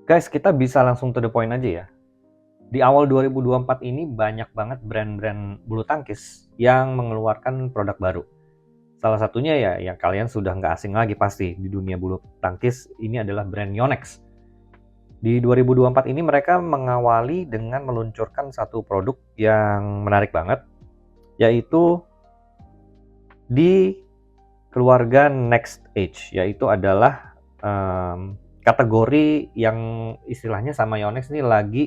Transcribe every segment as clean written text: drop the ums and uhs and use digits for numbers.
Guys, kita bisa langsung to the point aja ya. Di awal 2024 ini banyak banget brand-brand bulu tangkis yang mengeluarkan produk baru. Salah satunya ya yang kalian sudah nggak asing lagi pasti di dunia bulu tangkis, ini adalah brand Yonex. Di 2024 ini mereka mengawali dengan meluncurkan satu produk yang menarik banget, yaitu di keluarga Next Age, yaitu adalah kategori yang istilahnya sama Yonex ini lagi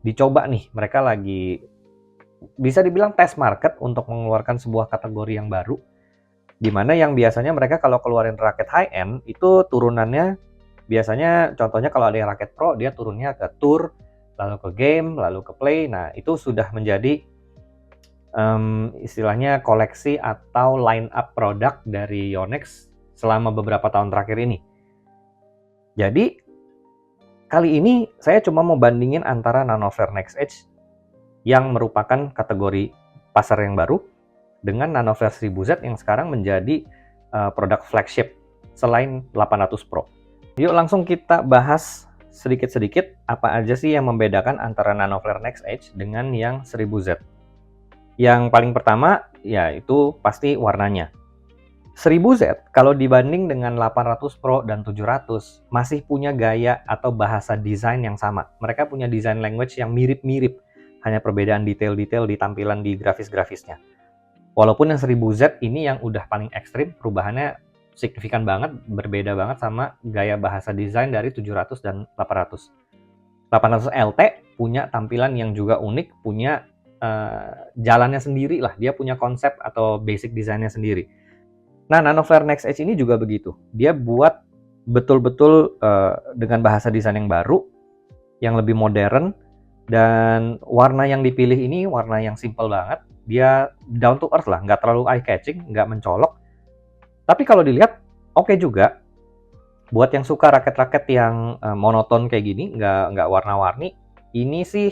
dicoba nih. Mereka lagi bisa dibilang test market untuk mengeluarkan sebuah kategori yang baru, di mana yang biasanya mereka kalau keluarin raket high end itu turunannya biasanya, contohnya kalau ada yang raket pro dia turunnya ke tour, lalu ke game, lalu ke play. Nah itu sudah menjadi istilahnya koleksi atau line up produk dari Yonex selama beberapa tahun terakhir ini. Jadi kali ini saya cuma mau bandingin antara Nanoflare Next Edge yang merupakan kategori pasar yang baru dengan Nanoflare 1000Z yang sekarang menjadi produk flagship selain 800 Pro. Yuk langsung kita bahas sedikit-sedikit apa aja sih yang membedakan antara Nanoflare Next Edge dengan yang 1000Z. Yang paling pertama yaitu pasti warnanya. 1000Z kalau dibanding dengan 800 Pro dan 700 masih punya gaya atau bahasa desain yang sama. Mereka punya design language yang mirip-mirip, hanya perbedaan detail-detail di tampilan di grafis-grafisnya. Walaupun yang 1000Z ini yang udah paling ekstrim, perubahannya signifikan banget, berbeda banget sama gaya bahasa desain dari 700 dan 800. 800 LT punya tampilan yang juga unik, punya jalannya sendiri lah, dia punya konsep atau basic desainnya sendiri. Nah, Nanoflare Next Edge ini juga begitu. Dia buat betul-betul dengan bahasa desain yang baru, yang lebih modern, dan warna yang dipilih ini warna yang simple banget. Dia down to earth lah, nggak terlalu eye-catching, nggak mencolok. Tapi kalau dilihat, oke juga. Buat yang suka raket-raket yang monoton kayak gini, nggak warna-warni, ini sih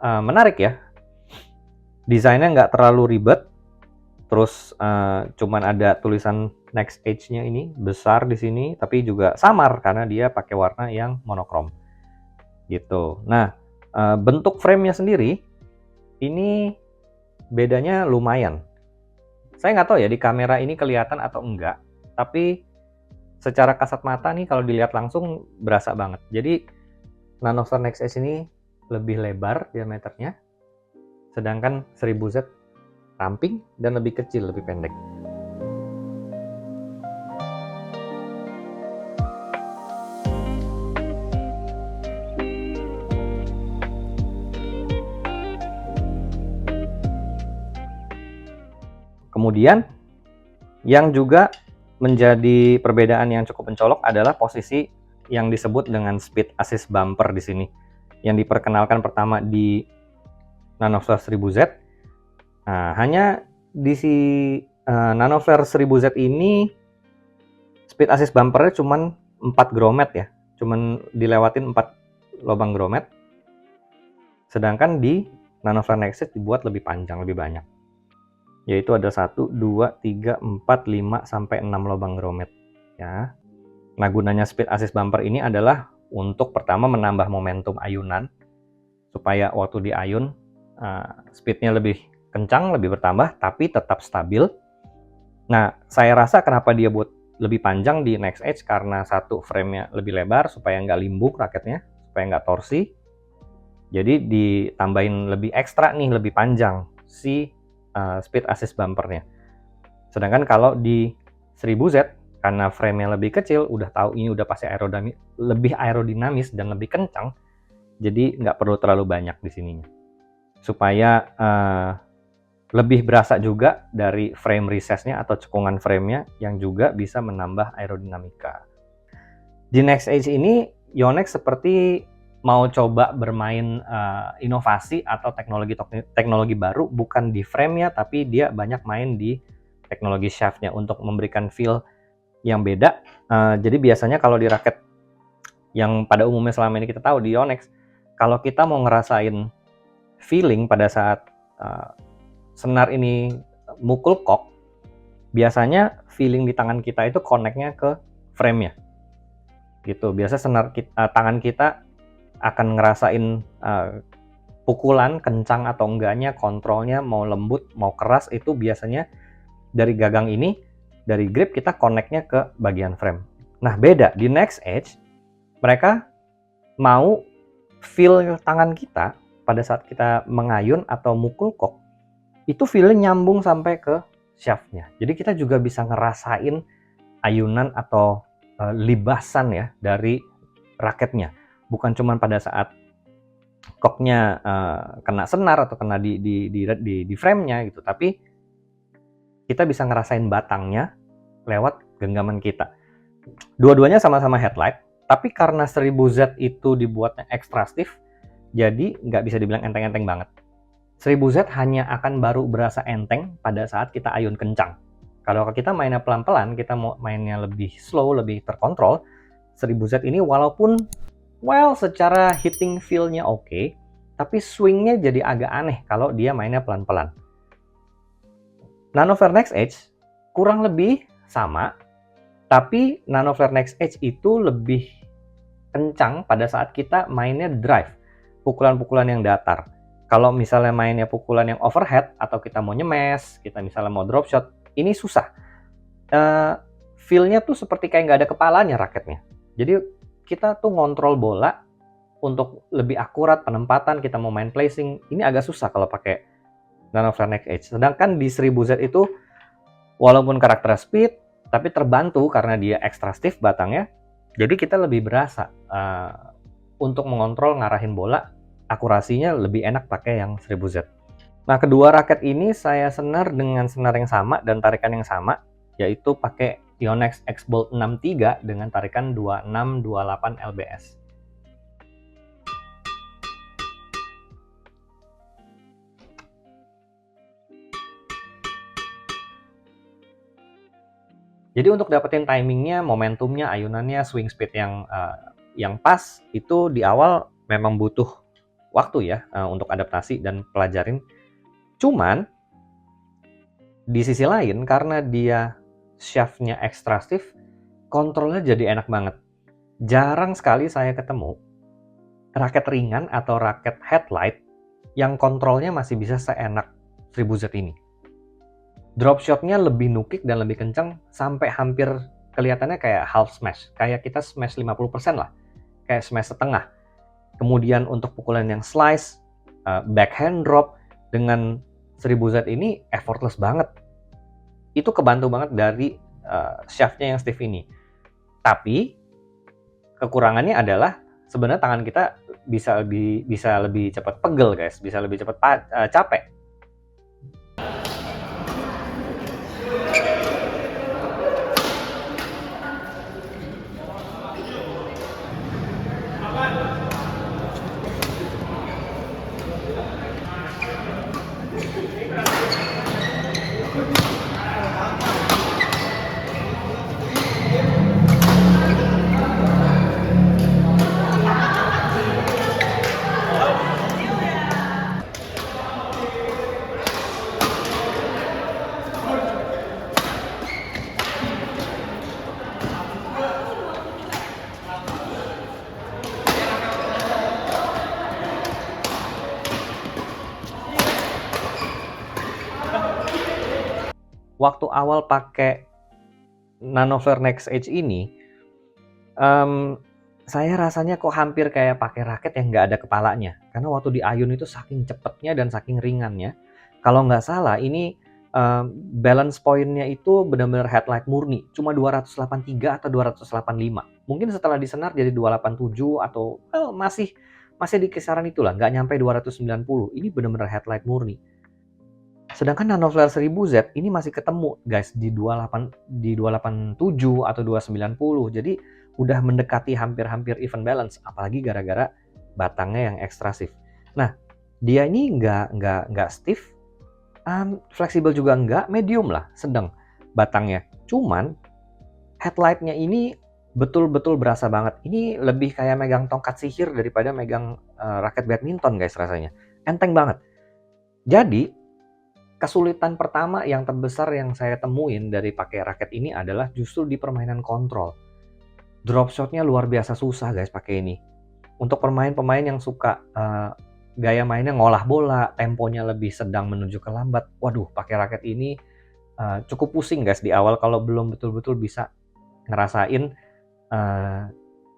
menarik ya. Desainnya nggak terlalu ribet. Terus cuman ada tulisan Next Edge-nya ini besar di sini, tapi juga samar karena dia pakai warna yang monokrom gitu. Nah, bentuk frame-nya sendiri ini bedanya lumayan. Saya nggak tahu ya di kamera ini kelihatan atau enggak, tapi secara kasat mata nih kalau dilihat langsung berasa banget. Jadi Nanoflare Next Edge ini lebih lebar diameternya, sedangkan 1000Z ramping dan lebih kecil, lebih pendek. Kemudian yang juga menjadi perbedaan yang cukup mencolok adalah posisi yang disebut dengan speed assist bumper di sini, yang diperkenalkan pertama di Nanoflare 1000Z. Nah, hanya di si Nanoflare 1000Z ini speed assist bumpernya cuman 4 gromet ya, cuman dilewatin 4 lubang gromet. Sedangkan di Nanoflare Next Edge dibuat lebih panjang, lebih banyak. Yaitu ada 1, 2, 3, 4, 5, sampai 6 lubang gromet ya. Nah, gunanya speed assist bumper ini adalah untuk pertama menambah momentum ayunan supaya waktu diayun speednya lebih kencang, lebih bertambah, tapi tetap stabil. Nah, saya rasa kenapa dia buat lebih panjang di Next Edge karena satu, frame-nya lebih lebar supaya nggak limbuk raketnya, supaya nggak torsi. Jadi ditambahin lebih ekstra nih, lebih panjang si speed assist bumpernya. Sedangkan kalau di 1000Z karena frame-nya lebih kecil, udah tahu ini udah pasti lebih aerodinamis dan lebih kencang, jadi nggak perlu terlalu banyak di sininya. Supaya lebih berasa juga dari frame recess-nya atau cekungan frame-nya yang juga bisa menambah aerodinamika. Di Next Edge ini, Yonex seperti mau coba bermain inovasi atau teknologi baru, bukan di frame-nya, tapi dia banyak main di teknologi shaft-nya untuk memberikan feel yang beda. Jadi biasanya kalau di raket yang pada umumnya selama ini kita tahu di Yonex, kalau kita mau ngerasain feeling pada saat senar ini mukul kok, biasanya feeling di tangan kita itu connect-nya ke frame-nya. gitu. Biasa tangan kita akan ngerasain pukulan kencang atau enggaknya, kontrolnya mau lembut mau keras, itu biasanya dari gagang ini, dari grip kita connect-nya ke bagian frame. Nah beda, di Next Edge mereka mau feel tangan kita pada saat kita mengayun atau mukul kok, itu feel-nya nyambung sampai ke shaft-nya. Jadi kita juga bisa ngerasain ayunan atau libasan ya dari raketnya. Bukan cuma pada saat koknya kena senar atau kena di frame-nya gitu, tapi kita bisa ngerasain batangnya lewat genggaman kita. Dua-duanya sama-sama headlight, tapi karena 1000Z itu dibuatnya extra stiff, jadi nggak bisa dibilang enteng-enteng banget. 1000Z hanya akan baru berasa enteng pada saat kita ayun kencang. Kalau kita mainnya pelan-pelan, kita mau mainnya lebih slow, lebih terkontrol, 1000Z ini walaupun secara hitting feel-nya oke, tapi swing-nya jadi agak aneh kalau dia mainnya pelan-pelan. Nanoflare Next Edge kurang lebih sama, tapi Nanoflare Next Edge itu lebih kencang pada saat kita mainnya drive, pukulan-pukulan yang datar. Kalau misalnya mainnya pukulan yang overhead, atau kita mau nyemes, kita misalnya mau drop shot, ini susah. Feel-nya tuh seperti kayak nggak ada kepalanya raketnya. Jadi kita tuh ngontrol bola untuk lebih akurat penempatan, kita mau main placing, ini agak susah kalau pakai Nanoflare Next Edge. Sedangkan di 1000Z itu walaupun karakter speed, tapi terbantu karena dia extra stiff batangnya, jadi kita lebih berasa untuk mengontrol ngarahin bola, akurasinya lebih enak pakai yang 1000Z. Nah, kedua raket ini saya senar dengan senar yang sama dan tarikan yang sama, yaitu pakai Yonex X-Bolt 63 dengan tarikan 2628 lbs. Jadi untuk dapetin timingnya, momentumnya, ayunannya, swing speed yang pas, itu di awal memang butuh waktu ya untuk adaptasi dan pelajarin. Cuman di sisi lain, karena dia shaft-nya extra stiff, kontrolnya jadi enak banget. Jarang sekali saya ketemu raket ringan atau raket headlight yang kontrolnya masih bisa seenak 1000Z ini. Drop shot-nya lebih nukik dan lebih kencang sampai hampir kelihatannya kayak half smash. Kayak kita smash 50% lah. Kayak smash setengah. Kemudian untuk pukulan yang slice, backhand drop dengan 1000Z ini effortless banget. Itu kebantu banget dari shaft-nya yang stiff ini. Tapi kekurangannya adalah sebenarnya tangan kita bisa lebih cepat pegel guys, bisa lebih cepat capek. Waktu awal pakai Nanoflare Next Edge ini, saya rasanya kok hampir kayak pakai raket yang nggak ada kepalanya. Karena waktu di ayun itu saking cepetnya dan saking ringannya. Kalau nggak salah ini balance point-nya itu benar-benar headlight murni. Cuma 283 atau 285. Mungkin setelah disenar jadi 287 atau masih di kisaran itulah. Nggak nyampe 290. Ini benar-benar headlight murni. Sedangkan Nanoflare 1000Z ini masih ketemu guys di 287 atau 290. Jadi udah mendekati hampir even balance, apalagi gara-gara batangnya yang extra stiff. Nah, dia ini nggak stiff, fleksibel juga nggak, medium lah, sedang batangnya. Cuman headlight-nya ini betul-betul berasa banget. Ini lebih kayak megang tongkat sihir daripada megang raket badminton guys rasanya. Enteng banget. Jadi kesulitan pertama yang terbesar yang saya temuin dari pakai raket ini adalah justru di permainan kontrol. Drop shotnya luar biasa susah guys pakai ini. Untuk pemain-pemain yang suka gaya mainnya ngolah bola, temponya lebih sedang menuju ke lambat, waduh pakai raket ini cukup pusing guys di awal kalau belum betul-betul bisa ngerasain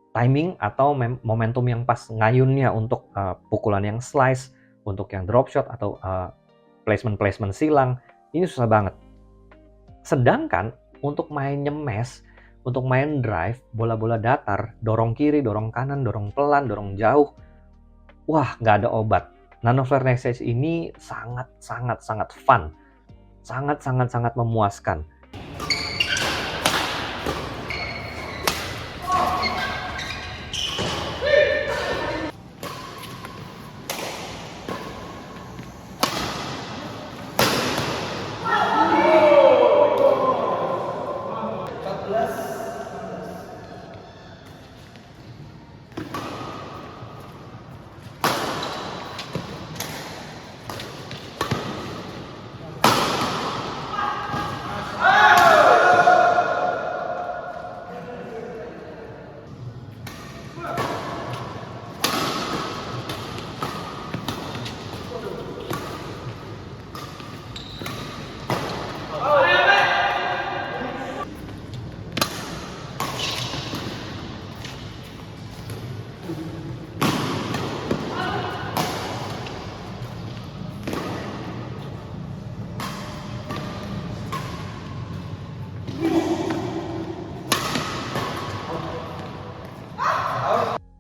timing atau momentum yang pas ngayunnya untuk pukulan yang slice, untuk yang drop shot atau placement silang. Ini susah banget. Sedangkan untuk main nyemes, untuk main drive, bola-bola datar, dorong kiri, dorong kanan, dorong pelan, dorong jauh, wah nggak ada obat. Nanoflare Next Edge ini sangat fun, sangat memuaskan.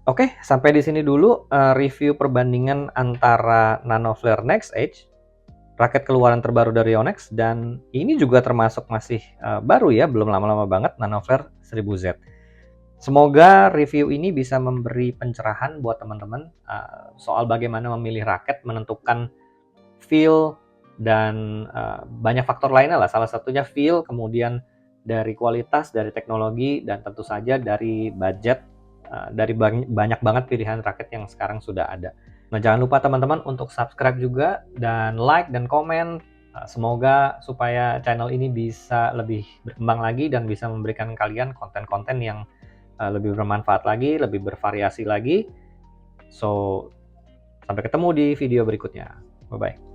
Oke, sampai di sini dulu review perbandingan antara Nanoflare Next Edge, raket keluaran terbaru dari Yonex, dan ini juga termasuk masih baru ya, belum lama-lama banget, Nanoflare 1000Z. Semoga review ini bisa memberi pencerahan buat teman-teman soal bagaimana memilih raket, menentukan feel, dan banyak faktor lainnya lah. Salah satunya feel, kemudian dari kualitas, dari teknologi, dan tentu saja dari budget, dari banyak banget pilihan raket yang sekarang sudah ada. Nah, jangan lupa teman-teman untuk subscribe juga, dan like, dan komen. Semoga supaya channel ini bisa lebih berkembang lagi, dan bisa memberikan kalian konten-konten yang lebih bermanfaat lagi, lebih bervariasi lagi. So, sampai ketemu di video berikutnya. Bye-bye.